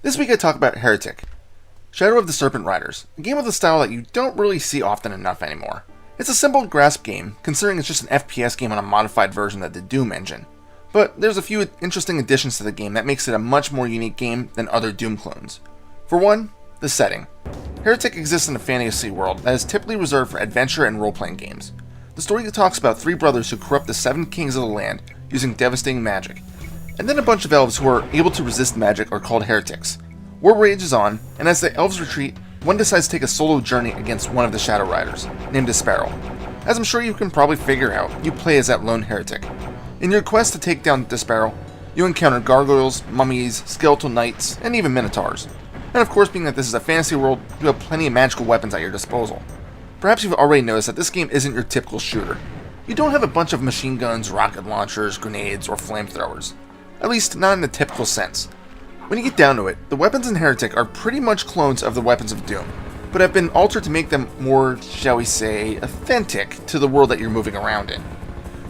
This week I talk about Heretic, Shadow of the Serpent Riders, a game of the style that you don't really see often enough anymore. It's a simple to grasp game, considering it's just an FPS game on a modified version of the Doom engine. But there's a few interesting additions to the game that makes it a much more unique game than other Doom clones. For one, the setting. Heretic exists in a fantasy world that is typically reserved for adventure and role-playing games. The story talks about three brothers who corrupt the seven kings of the land using devastating magic, and then a bunch of elves who are able to resist magic are called heretics. War rages on, and as the elves retreat, one decides to take a solo journey against one of the Shadow Riders, named Desparrow. As I'm sure you can probably figure out, you play as that lone heretic. In your quest to take down Desparrow, you encounter gargoyles, mummies, skeletal knights, and even minotaurs. And of course, being that this is a fantasy world, you have plenty of magical weapons at your disposal. Perhaps you've already noticed that this game isn't your typical shooter. You don't have a bunch of machine guns, rocket launchers, grenades, or flamethrowers. At least, not in the typical sense. When you get down to it, the weapons in Heretic are pretty much clones of the weapons of Doom, but have been altered to make them more, shall we say, authentic to the world that you're moving around in.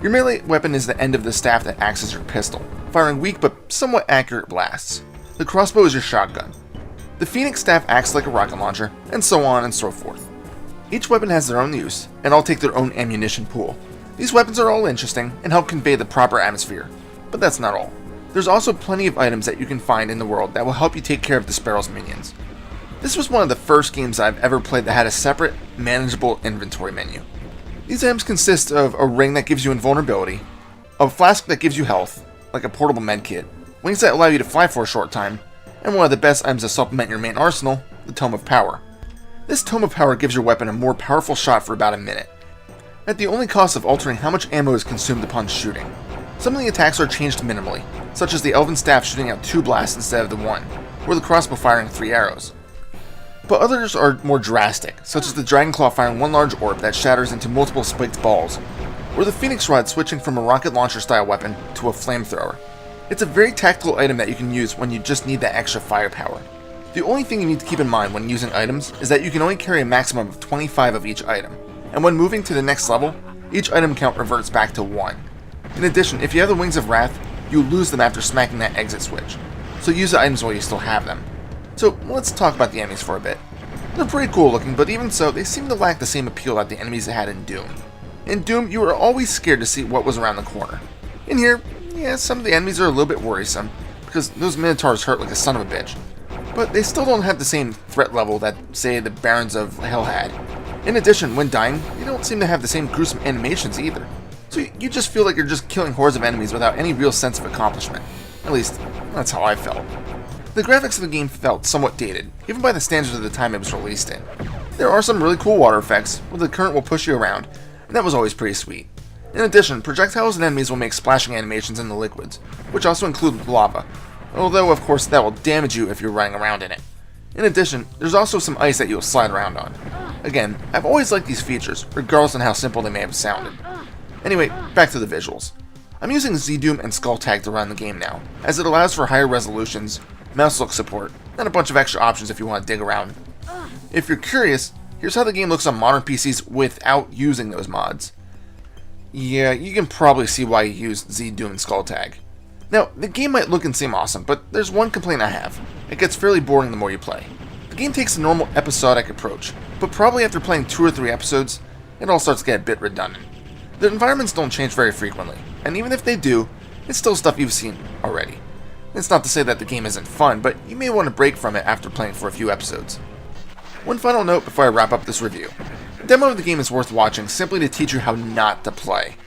Your melee weapon is the end of the staff that acts as your pistol, firing weak but somewhat accurate blasts. The crossbow is your shotgun. The phoenix staff acts like a rocket launcher, and so on and so forth. Each weapon has their own use, and all take their own ammunition pool. These weapons are all interesting, and help convey the proper atmosphere, but that's not all. There's also plenty of items that you can find in the world that will help you take care of Desparrow's minions. This was one of the first games I've ever played that had a separate, manageable inventory menu. These items consist of a ring that gives you invulnerability, a flask that gives you health, like a portable medkit, wings that allow you to fly for a short time, and one of the best items to supplement your main arsenal, the Tome of Power. This Tome of Power gives your weapon a more powerful shot for about a minute, at the only cost of altering how much ammo is consumed upon shooting. Some of the attacks are changed minimally, such as the elven staff shooting out 2 blasts instead of the 1, or the crossbow firing 3 arrows. But others are more drastic, such as the Dragonclaw firing 1 large orb that shatters into multiple spiked balls, or the Phoenix Rod switching from a rocket launcher style weapon to a flamethrower. It's a very tactical item that you can use when you just need that extra firepower. The only thing you need to keep in mind when using items is that you can only carry a maximum of 25 of each item, and when moving to the next level, each item count reverts back to 1. In addition, if you have the Wings of Wrath, you lose them after smacking that exit switch, so use the items while you still have them. So let's talk about the enemies for a bit. They're pretty cool looking, but even so, they seem to lack the same appeal that the enemies had in Doom. In Doom, you were always scared to see what was around the corner. In here, yeah, some of the enemies are a little bit worrisome, because those minotaurs hurt like a son of a bitch. But they still don't have the same threat level that, say, the Barons of Hell had. In addition, when dying, they don't seem to have the same gruesome animations either. So you just feel like you're just killing hordes of enemies without any real sense of accomplishment. At least, that's how I felt. The graphics of the game felt somewhat dated, even by the standards of the time it was released in. There are some really cool water effects, where the current will push you around, and that was always pretty sweet. In addition, projectiles and enemies will make splashing animations in the liquids, which also include lava, although of course that will damage you if you're running around in it. In addition, there's also some ice that you'll slide around on. Again, I've always liked these features, regardless on how simple they may have sounded. Anyway, back to the visuals. I'm using ZDoom and Skulltag to run the game now, as it allows for higher resolutions, mouse look support, and a bunch of extra options if you want to dig around. If you're curious, here's how the game looks on modern PCs without using those mods. Yeah, you can probably see why you used ZDoom and Skulltag. Now, the game might look and seem awesome, but there's one complaint I have. It gets fairly boring the more you play. The game takes a normal episodic approach, but probably after playing 2 or 3 episodes, it all starts to get a bit redundant. The environments don't change very frequently, and even if they do, it's still stuff you've seen already. It's not to say that the game isn't fun, but you may want to break from it after playing for a few episodes. One final note before I wrap up this review. The demo of the game is worth watching simply to teach you how not to play.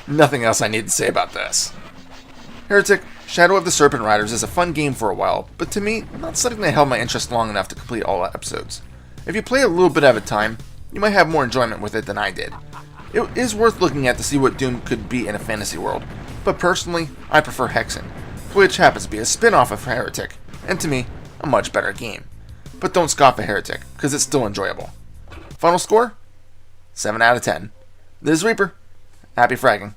Nothing else I need to say about this. Heretic, Shadow of the Serpent Riders is a fun game for a while, but to me, not something that held my interest long enough to complete all episodes. If you play a little bit at a time, you might have more enjoyment with it than I did. It is worth looking at to see what Doom could be in a fantasy world, but personally, I prefer Hexen, which happens to be a spin-off of Heretic, and to me, a much better game. But don't scoff at Heretic, because it's still enjoyable. Final score? 7 out of 10. This is Reaper. Happy fragging.